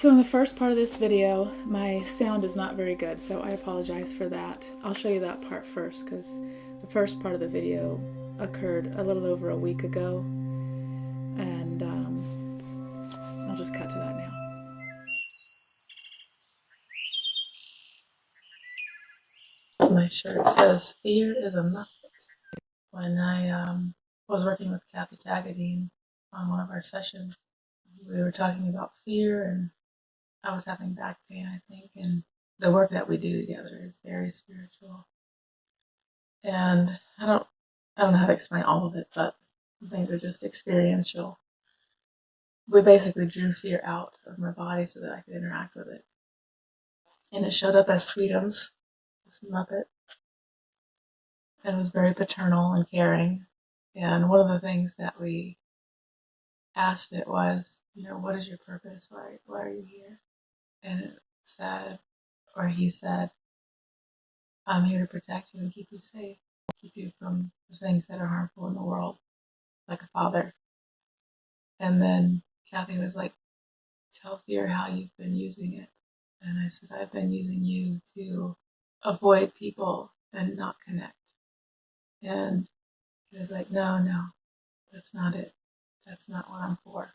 So in the first part of this video, my sound is not very good, so I apologize for that. I'll show you that part first because the first part of the video occurred a little over a week ago, and I'll just cut to that now. My shirt says, "Fear is a muppet." When I was working with Kathy Tagadine on one of our sessions, we were talking about fear, and I was having back pain, I think, and the work that we do together is very spiritual. And I don't know how to explain all of it, but things are just experiential. We basically drew fear out of my body so that I could interact with it. And it showed up as Sweetums, this Muppet. It was very paternal and caring. And one of the things that we asked it was, what is your purpose? Why are you here? And it said, or he said, I'm here to protect you and keep you safe, keep you from the things that are harmful in the world, like a father. And then Kathy was like, tell fear how you've been using it. And I said, I've been using you to avoid people and not connect. And he was like, no, that's not it. That's not what I'm for.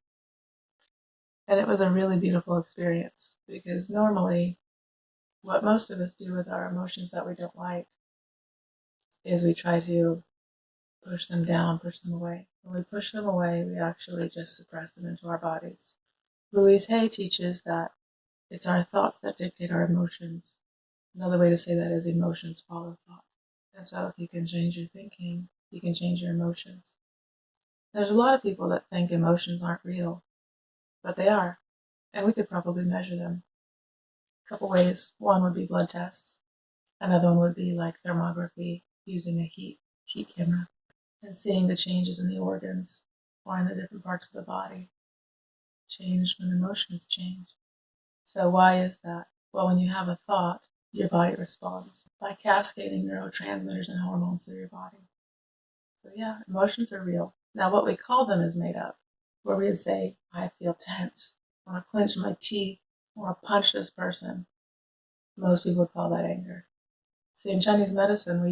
And it was a really beautiful experience because normally what most of us do with our emotions that we don't like is we try to push them down, push them away. When we push them away, we actually just suppress them into our bodies. Louise Hay teaches that it's our thoughts that dictate our emotions. Another way to say that is emotions follow thought. And so if you can change your thinking, you can change your emotions. There's a lot of people that think emotions aren't real, but they are. And we could probably measure them a couple ways. One would be blood tests. Another one would be like thermography using a heat camera and seeing the changes in the organs or in the different parts of the body change when emotions change. So why is that? Well, when you have a thought, your body responds by cascading neurotransmitters and hormones through your body. So yeah, emotions are real. Now what we call them is made up, where we would say, I feel tense, I want to clench my teeth, I want to punch this person. Most people would call that anger. See, in Chinese medicine,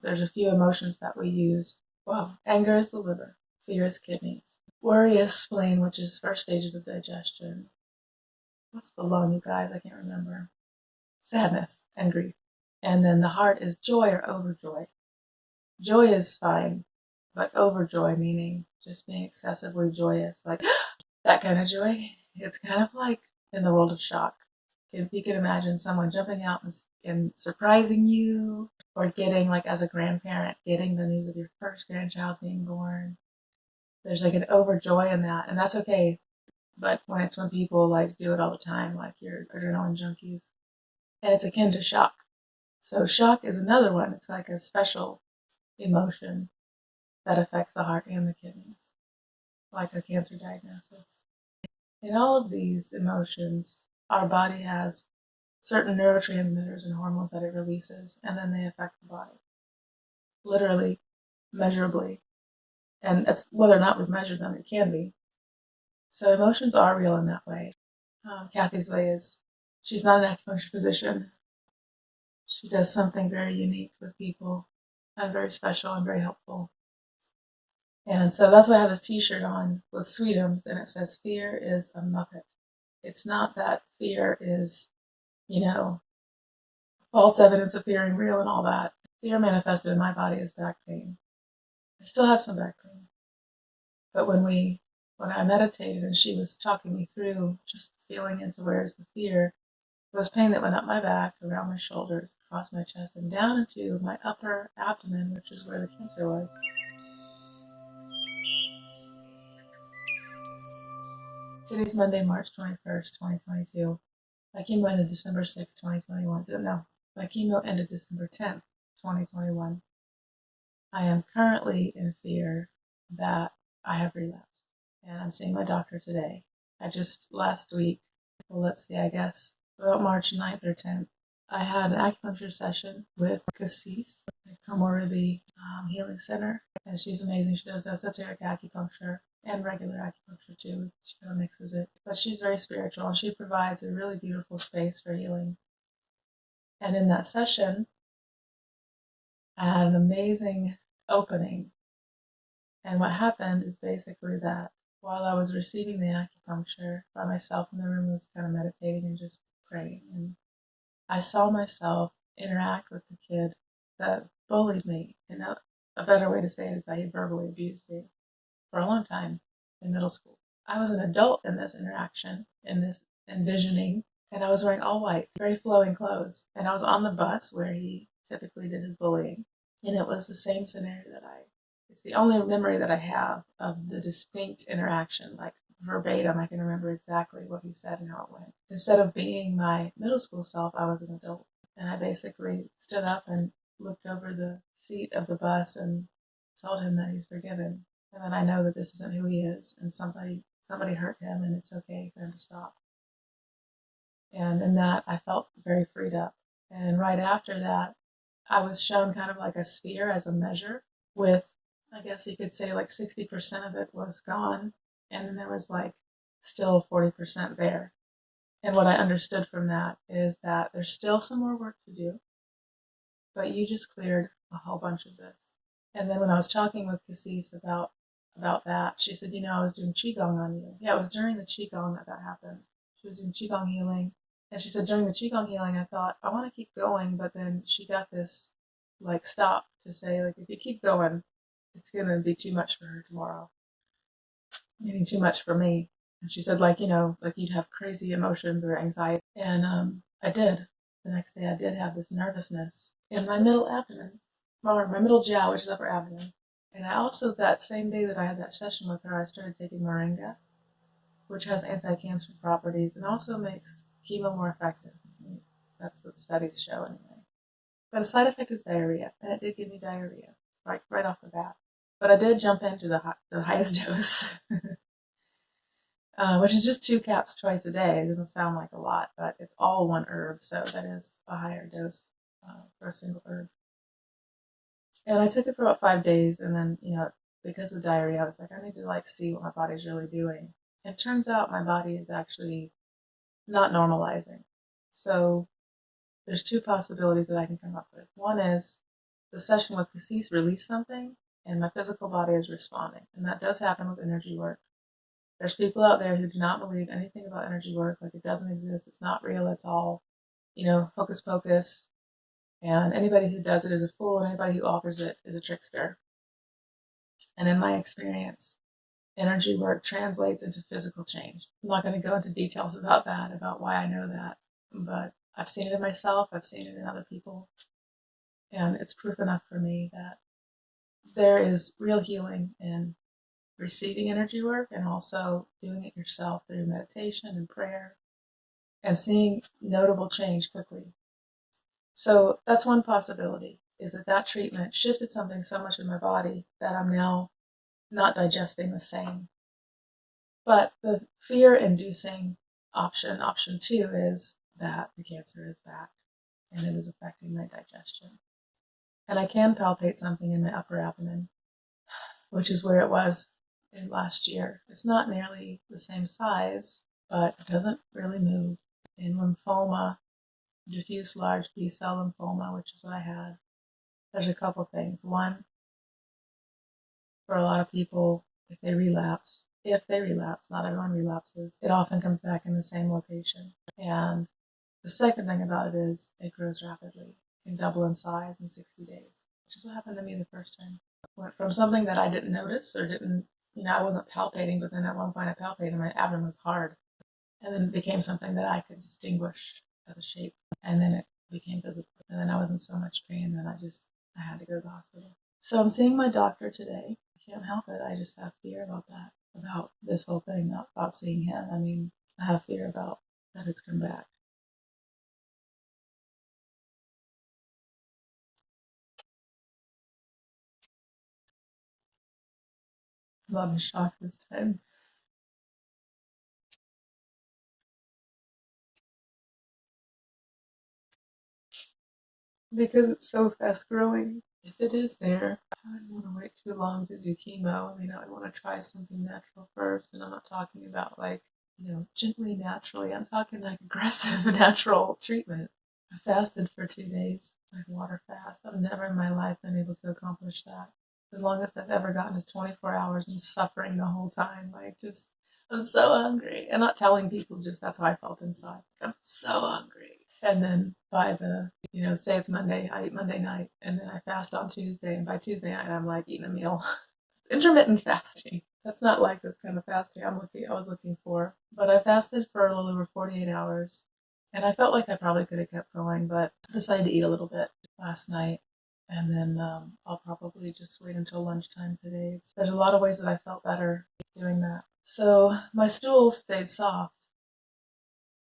there's a few emotions that we use. Well, anger is the liver, fear is kidneys, worry is spleen, which is first stages of digestion. What's the lung, you guys? I can't remember. Sadness and grief. And then the heart is joy or overjoy. Joy is fine, but overjoy, meaning just being excessively joyous, like that kind of joy, it's kind of like in the world of shock. If you can imagine someone jumping out and surprising you, or getting, like as a grandparent, getting the news of your first grandchild being born. There's like an overjoy in that, and that's okay. But when people like do it all the time, like you're adrenaline junkies, and it's akin to shock. So shock is another one. It's like a special emotion that affects the heart and the kidneys, like a cancer diagnosis. In all of these emotions, our body has certain neurotransmitters and hormones that it releases, and then they affect the body. Literally, measurably. And it's whether or not we've measured them, it can be. So emotions are real in that way. Kathy's way is, she's not an acupuncture physician. She does something very unique with people and very special and very helpful. And so that's why I have this t-shirt on with Sweetums, and it says, fear is a muppet. It's not that fear is, false evidence appearing real and all that. Fear manifested in my body as back pain. I still have some back pain. But when I meditated and she was talking me through just feeling into where's the fear, there was pain that went up my back, around my shoulders, across my chest, and down into my upper abdomen, which is where the cancer was. Today's Monday, March 21st, 2022. My chemo ended December 6th, 2021. No, my chemo ended December 10th, 2021. I am currently in fear that I have relapsed, and I'm seeing my doctor today. Last week, I guess about March 9th or 10th, I had an acupuncture session with Cassis at Komoribi Healing Center, and she's amazing. She does esoteric acupuncture. and regular acupuncture too. She kind of mixes it. But she's very spiritual and she provides a really beautiful space for healing. And in that session, I had an amazing opening. And what happened is basically that while I was receiving the acupuncture by myself in the room, I was kind of meditating and just praying. And I saw myself interact with the kid that bullied me. And a better way to say it is that he verbally abused me for a long time in middle school. I was an adult in this interaction, in this envisioning, and I was wearing all white, very flowing clothes. And I was on the bus where he typically did his bullying. And it was the same scenario it's the only memory that I have of the distinct interaction, like verbatim. I can remember exactly what he said and how it went. Instead of being my middle school self, I was an adult. And I basically stood up and looked over the seat of the bus and told him that he's forgiven. And then I know that this isn't who he is, and somebody hurt him, and it's okay for him to stop. And in that, I felt very freed up. And right after that, I was shown kind of like a sphere as a measure with, I guess you could say, like 60% of it was gone, and then there was like still 40% there. And what I understood from that is that there's still some more work to do, but you just cleared a whole bunch of this. And then when I was talking with Cassis about that, she said, I was doing Qigong on you. Yeah, it was during the Qigong that happened. She was doing Qigong healing. And she said, during the Qigong healing, I thought, I want to keep going. But then she got this, like, stop to say, like, if you keep going, it's going to be too much for her tomorrow. Meaning too much for me. And she said, like, like you'd have crazy emotions or anxiety. And I did. The next day, I did have this nervousness in my middle abdomen, or my middle jiao, which is upper abdomen. And I also, that same day that I had that session with her, I started taking moringa, which has anti-cancer properties and also makes chemo more effective. That's what studies show anyway. But a side effect is diarrhea, and it did give me diarrhea right off the bat. But I did jump into the highest dose, which is just 2 caps twice a day. It doesn't sound like a lot, but it's all one herb, so that is a higher dose for a single herb. And I took it for about 5 days, and then, because of the diarrhea, I was like, I need to see what my body's really doing. And it turns out my body is actually not normalizing. So there's 2 possibilities that I can come up with. One is the session with Cassis released something, and my physical body is responding. And that does happen with energy work. There's people out there who do not believe anything about energy work, like it doesn't exist, it's not real, it's all, hocus pocus. And anybody who does it is a fool, and anybody who offers it is a trickster. And in my experience, energy work translates into physical change. I'm not going to go into details about that, about why I know that, but I've seen it in myself, I've seen it in other people, and it's proof enough for me that there is real healing in receiving energy work and also doing it yourself through meditation and prayer and seeing notable change quickly. So that's one possibility, is that treatment shifted something so much in my body that I'm now not digesting the same. But the fear-inducing option 2, is that the cancer is back and it is affecting my digestion. And I can palpate something in my upper abdomen, which is where it was in last year. It's not nearly the same size, but it doesn't really move. In lymphoma, diffuse large B-cell lymphoma, which is what I had, there's a couple things. One, for a lot of people, if they relapse, not everyone relapses, it often comes back in the same location. And the second thing about it is it grows rapidly. It can double in size in 60 days, which is what happened to me the first time. Went from something that I didn't notice or didn't, I wasn't palpating, but then at one point I palpated and my abdomen was hard. And then it became something that I could distinguish as a shape. And then it became visible. And then I was in so much pain that I had to go to the hospital. So I'm seeing my doctor today. I can't help it. I just have fear about that, about this whole thing, not about seeing him. I mean, I have fear about that it's come back. I'm not in shock this time. Because it's so fast growing. if it is there, I don't want to wait too long to do chemo. I mean, I want to try something natural first, and I'm not talking about like, gently naturally. I'm talking like aggressive natural treatment. I fasted for 2 days, like water fast. I've never in my life been able to accomplish that. The longest I've ever gotten is 24 hours and suffering the whole time. Like, just, I'm so hungry. And not telling people, just that's how I felt inside. I'm so hungry. And then by say it's Monday, I eat Monday night, and then I fast on Tuesday, and by Tuesday night, I'm like eating a meal. Intermittent fasting. That's not like this kind of fasting I was looking for. But I fasted for a little over 48 hours, and I felt like I probably could have kept going, but I decided to eat a little bit last night, and then I'll probably just wait until lunchtime today. There's a lot of ways that I felt better doing that. So my stool stayed soft,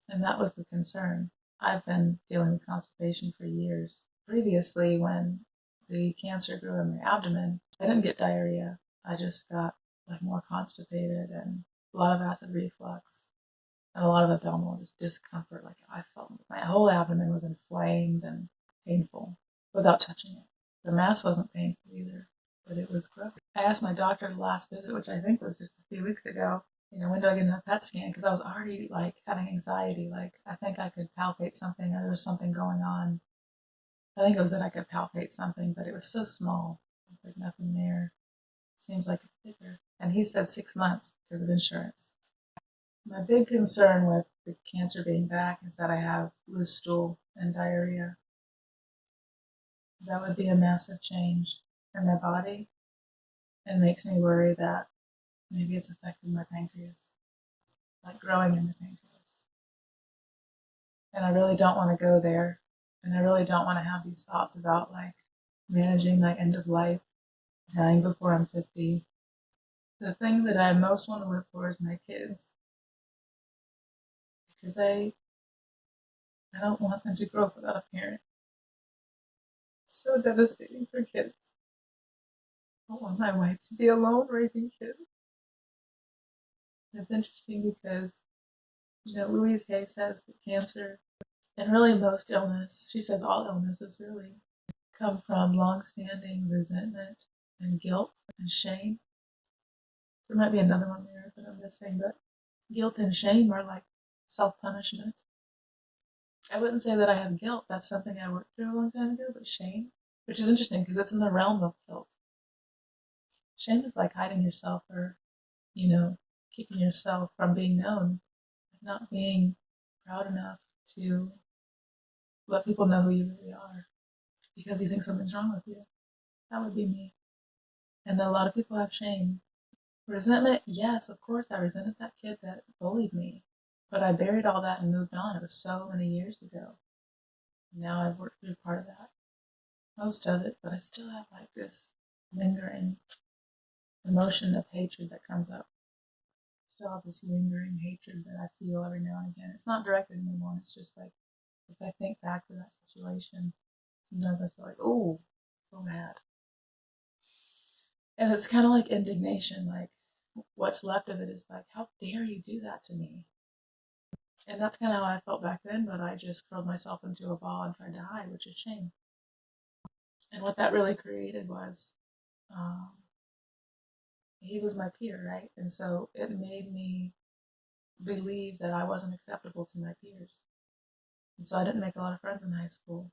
and that was the concern. I've been dealing with constipation for years. Previously, when the cancer grew in my abdomen, I didn't get diarrhea. I just got like more constipated and a lot of acid reflux and a lot of abdominal discomfort. Like I felt my whole abdomen was inflamed and painful without touching it. The mass wasn't painful either, but it was gross. I asked my doctor the last visit, which I think was just a few weeks ago, when do I get a PET scan? Because I was already like having anxiety. Like I think I could palpate something or there was something going on. I think it was that I could palpate something, but it was so small. It's like nothing there. Seems like it's bigger. And he said 6 months because of insurance. My big concern with the cancer being back is that I have loose stool and diarrhea. That would be a massive change in my body and makes me worry that maybe it's affecting my pancreas, like growing in the pancreas. And I really don't want to go there. And I really don't want to have these thoughts about like managing my end of life, dying before I'm 50. The thing that I most want to live for is my kids. Because I don't want them to grow up without a parent. It's so devastating for kids. I don't want my wife to be alone raising kids. It's interesting because, Louise Hay says that cancer, and really most illness, she says all illnesses really, come from long-standing resentment and guilt and shame. There might be another one there that I'm missing, but guilt and shame are like self-punishment. I wouldn't say that I have guilt. That's something I worked through a long time ago, but shame, which is interesting because it's in the realm of guilt. Shame is like hiding yourself or, keeping yourself from being known, not being proud enough to let people know who you really are because you think something's wrong with you. That would be me. And a lot of people have shame. Resentment, yes, of course, I resented that kid that bullied me, but I buried all that and moved on. It was so many years ago. Now I've worked through part of that, most of it, but I still have like this lingering emotion of hatred that comes up. Still have this lingering hatred that I feel every now and again. It's not directed at anyone. It's just like if I think back to that situation, sometimes I feel like, oh, so mad. And it's kind of like indignation. Like what's left of it is like, how dare you do that to me? And that's kind of how I felt back then. But I just curled myself into a ball and tried to hide, which is shame. And what that really created was, um, he was my peer, right? And so it made me believe that I wasn't acceptable to my peers. And so I didn't make a lot of friends in high school.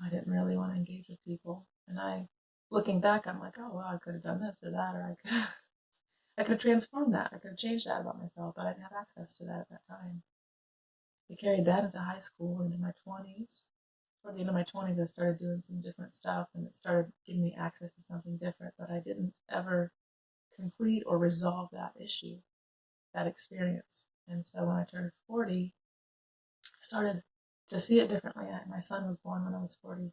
I didn't really want to engage with people. And looking back, I'm like, oh, well, I could have done this or that, or I could have transformed that. I could have changed that about myself, but I didn't have access to that at that time. I carried that into high school and in my 20s. Toward the end of my 20s, I started doing some different stuff, and it started giving me access to something different, but I didn't ever complete or resolve that issue, that experience. And so when I turned 40, I started to see it differently. My son was born when I was 40.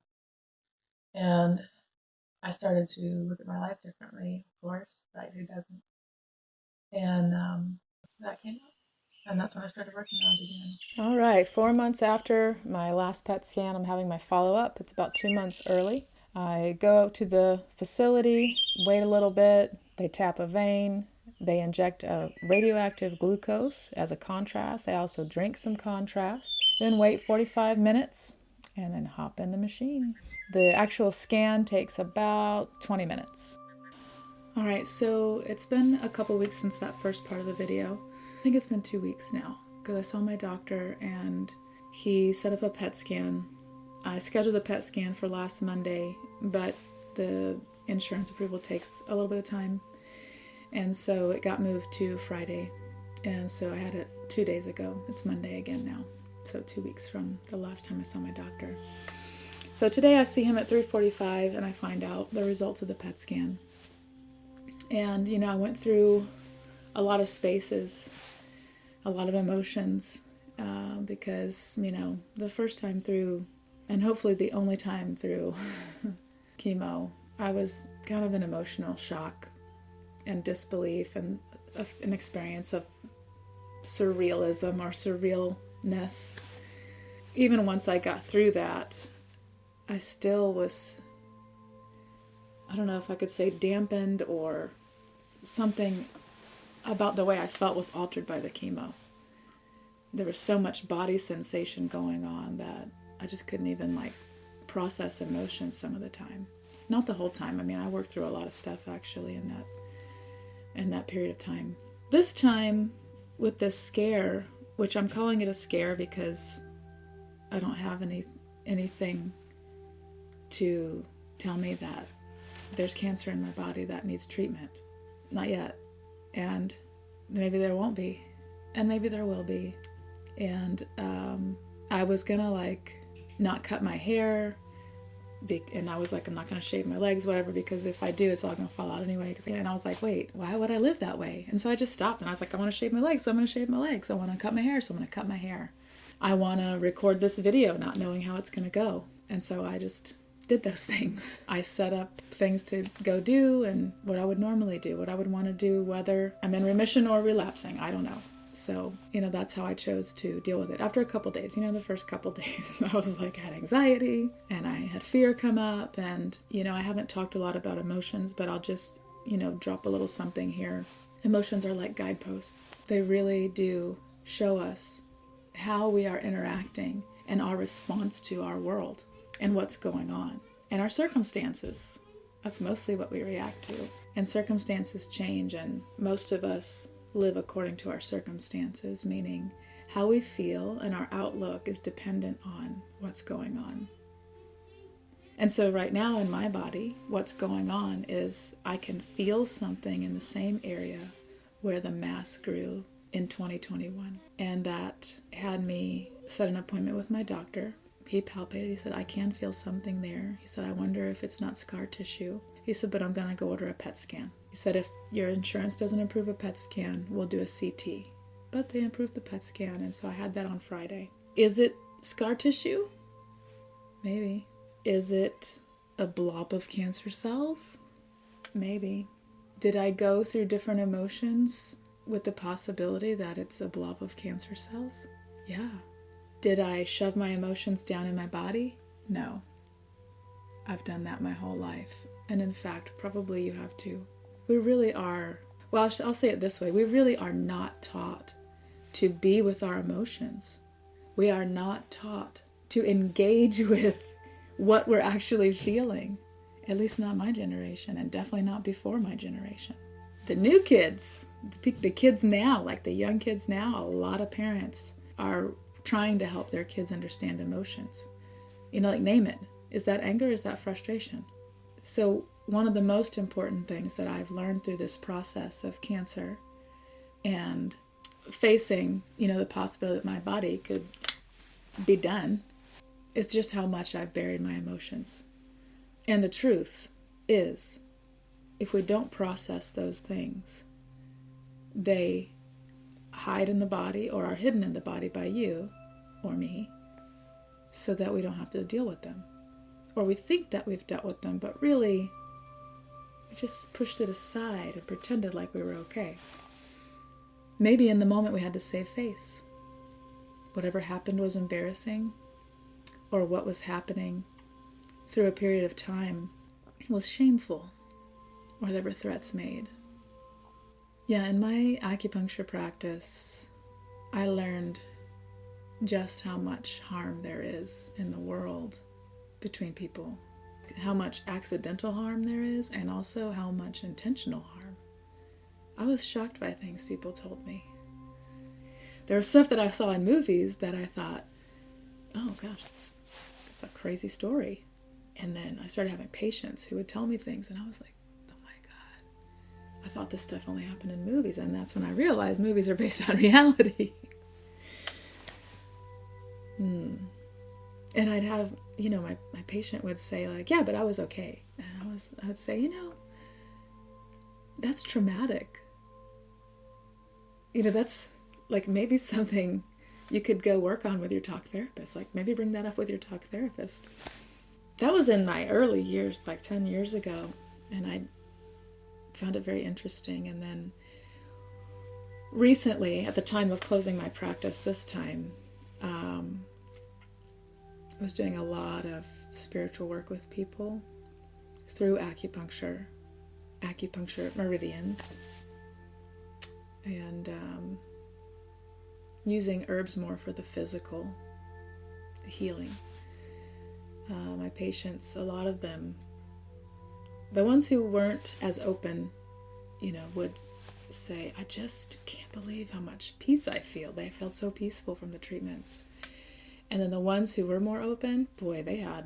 And I started to look at my life differently, of course, right? Who doesn't? And that came up. And that's when I started working on it again. All right, 4 months after my last PET scan, I'm having my follow-up. It's about 2 months early. I go to the facility, wait a little bit, they tap a vein, they inject a radioactive glucose as a contrast. I also drink some contrast, then wait 45 minutes, and then hop in the machine. The actual scan takes about 20 minutes. All right, so it's been a couple weeks since that first part of the video. I think it's been 2 weeks now because I saw my doctor and he set up a PET scan. I scheduled the PET scan for last Monday, but the insurance approval takes a little bit of time. And so it got moved to Friday. And so I had it 2 days ago. It's Monday again now. So 2 weeks from the last time I saw my doctor. So today I see him at 3:45 and I find out the results of the PET scan. And, you know, I went through a lot of spaces, a lot of emotions, because, you know, the first time through, and hopefully the only time through chemo, I was kind of in emotional shock and disbelief and an experience of surrealism or surrealness. Even once I got through that, I still was, I don't know if I could say dampened, or something about the way I felt was altered by the chemo. There was so much body sensation going on that I just couldn't even process emotions some of the time. Not the whole time. I mean, I worked through a lot of stuff actually in that period of time. This time with this scare, which I'm calling it a scare because I don't have anything to tell me that there's cancer in my body that needs treatment. Not yet. And maybe there won't be. And maybe there will be. And I was gonna not cut my hair. And I was like, I'm not gonna shave my legs, whatever, because if I do, it's all gonna fall out anyway. And I was like, wait, why would I live that way? And so I just stopped and I was like, I wanna shave my legs, so I'm gonna shave my legs. I wanna cut my hair, so I'm gonna cut my hair. I wanna record this video not knowing how it's gonna go. And so I just did those things. I set up things to go do and what I would normally do, what I would want to do, whether I'm in remission or relapsing, I don't know. So, you know, that's how I chose to deal with it. After a couple days, you know, the first couple days, I was like, I had anxiety and I had fear come up. And, you know, I haven't talked a lot about emotions, but I'll just, you know, drop a little something here. Emotions are like guideposts. They really do show us how we are interacting and our response to our world and what's going on. And our circumstances, that's mostly what we react to. And circumstances change, and most of us live according to our circumstances, meaning how we feel and our outlook is dependent on what's going on. And so right now in my body, what's going on is I can feel something in the same area where the mass grew in 2021. And that had me set an appointment with my doctor. He palpated. He said, I can feel something there. He said, I wonder if it's not scar tissue. He said, but I'm going to go order a PET scan. He said, if your insurance doesn't approve a PET scan, we'll do a CT. But they approved the PET scan, and so I had that on Friday. Is it scar tissue? Maybe. Is it a blob of cancer cells? Maybe. Did I go through different emotions with the possibility that it's a blob of cancer cells? Yeah. Did I shove my emotions down in my body? No. I've done that my whole life. And in fact, probably you have too. We really are, well, I'll say it this way. We really are not taught to be with our emotions. We are not taught to engage with what we're actually feeling. At least not my generation, and definitely not before my generation. The new kids, the kids now, like the young kids now, a lot of parents are trying to help their kids understand emotions. You know, name it. Is that anger? Is that frustration? So one of the most important things that I've learned through this process of cancer and facing, you know, the possibility that my body could be done is just how much I've buried my emotions. And the truth is, if we don't process those things, they hide in the body or are hidden in the body by you or me so that we don't have to deal with them. Or we think that we've dealt with them, but really we just pushed it aside and pretended like we were okay. Maybe in the moment we had to save face. Whatever happened was embarrassing, or what was happening through a period of time was shameful, or there were threats made. Yeah, in my acupuncture practice, I learned just how much harm there is in the world between people how much accidental harm there is and also how much intentional harm. I was shocked by things people told me. There was stuff that I saw in movies that I thought, oh gosh, that's a crazy story. And then I started having patients who would tell me things, and I was like, oh my God, I thought this stuff only happened in movies. And that's when I realized movies are based on reality. And I'd have, my patient would say like, yeah, but I was okay. And I'd say, that's traumatic. That's like maybe something you could go work on with your talk therapist. Like maybe bring that up with your talk therapist. That was in my early years, like 10 years ago. And I found it very interesting. And then recently, at the time of closing my practice this time, I was doing a lot of spiritual work with people through acupuncture meridians, and using herbs more for the physical healing. My patients, a lot of them, the ones who weren't as open, would say, I just can't believe how much peace I feel. They felt so peaceful from the treatments. And then the ones who were more open, boy, they're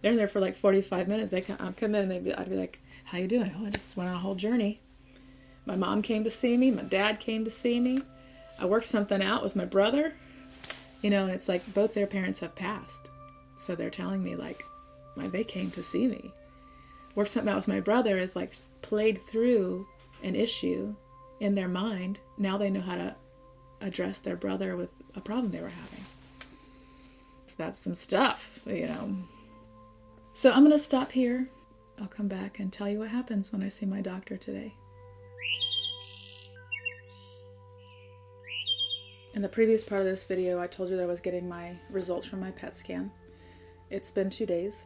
in there for like 45 minutes. They come in and I'd be like, how you doing? Oh, I just went on a whole journey. My mom came to see me. My dad came to see me. I worked something out with my brother. And it's like both their parents have passed. So they're telling me like, they came to see me. Worked something out with my brother is like played through an issue in their mind. Now they know how to address their brother with a problem they were having. That's some stuff, So I'm going to stop here. I'll come back and tell you what happens when I see my doctor today. In the previous part of this video, I told you that I was getting my results from my PET scan. It's been 2 days.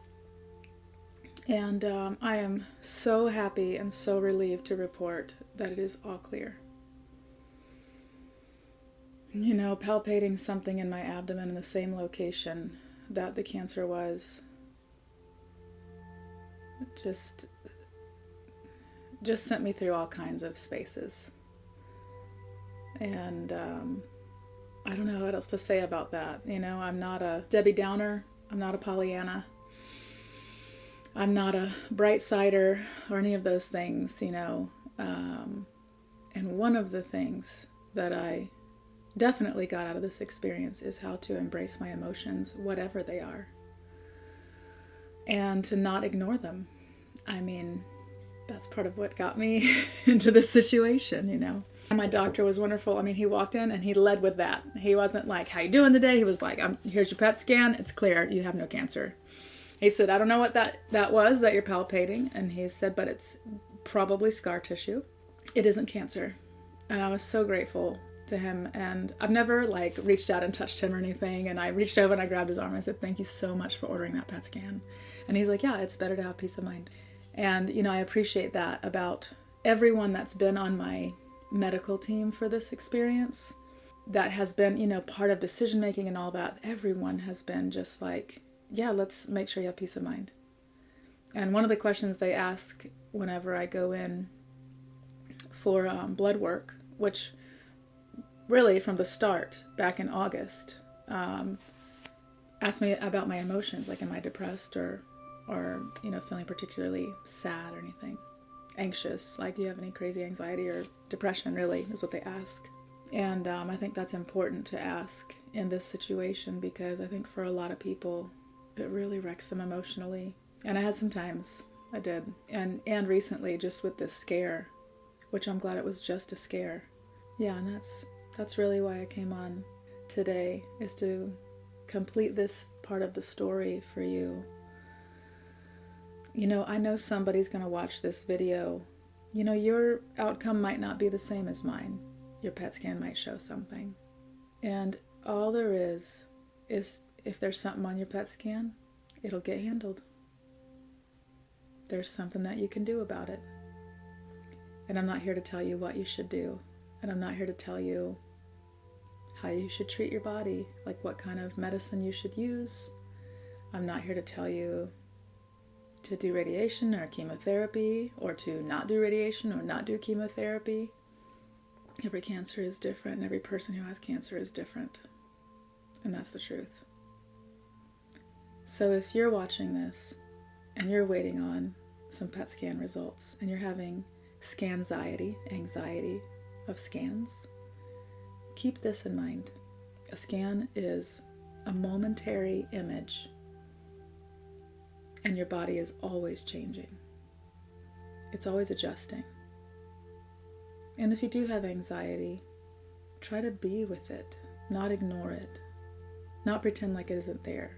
And I am so happy and so relieved to report that it is all clear. Palpating something in my abdomen in the same location that the cancer was just sent me through all kinds of spaces. And I don't know what else to say about that. I'm not a Debbie Downer. I'm not a Pollyanna. I'm not a bright sider or any of those things, And one of the things that I definitely got out of this experience is how to embrace my emotions, whatever they are, and to not ignore them. That's part of what got me into this situation, And my doctor was wonderful. He walked in and he led with that. He wasn't like, how you doing today? He was like, here's your PET scan. It's clear. You have no cancer. He said, I don't know what that was that you're palpating. And he said, but it's probably scar tissue. It isn't cancer. And I was so grateful to him, and I've never reached out and touched him or anything, and I reached over and I grabbed his arm and I said, thank you so much for ordering that PET scan. And he's like, yeah, it's better to have peace of mind. And I appreciate that about everyone that's been on my medical team for this experience, that has been part of decision making and all that. Everyone has been just like, yeah, let's make sure you have peace of mind. And one of the questions they ask whenever I go in for blood work, which really from the start, back in August, asked me about my emotions, like am I depressed or feeling particularly sad or anything, anxious, like do you have any crazy anxiety or depression, really, is what they ask. And I think that's important to ask in this situation, because I think for a lot of people, it really wrecks them emotionally. And I had some times, I did. And recently, just with this scare, which I'm glad it was just a scare. Yeah, and that's really why I came on today, is to complete this part of the story for you. I know somebody's going to watch this video. Your outcome might not be the same as mine. Your PET scan might show something. And all there is if there's something on your PET scan, it'll get handled. There's something that you can do about it. And I'm not here to tell you what you should do. And I'm not here to tell you how you should treat your body, like what kind of medicine you should use. I'm not here to tell you to do radiation or chemotherapy, or to not do radiation or not do chemotherapy. Every cancer is different, and every person who has cancer is different. And that's the truth. So if you're watching this and you're waiting on some PET scan results and you're having scanxiety, anxiety of scans, keep this in mind. A scan is a momentary image, and your body is always changing. It's always adjusting. And if you do have anxiety, try to be with it, not ignore it, not pretend like it isn't there.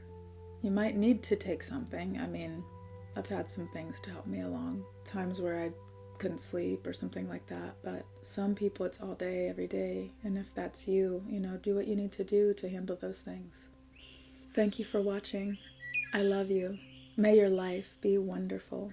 You might need to take something. I mean, I've had some things to help me along, times where I couldn't sleep or something like that, but some people it's all day, every day, and if that's you, do what you need to do to handle those things. Thank you for watching. I love you. May your life be wonderful.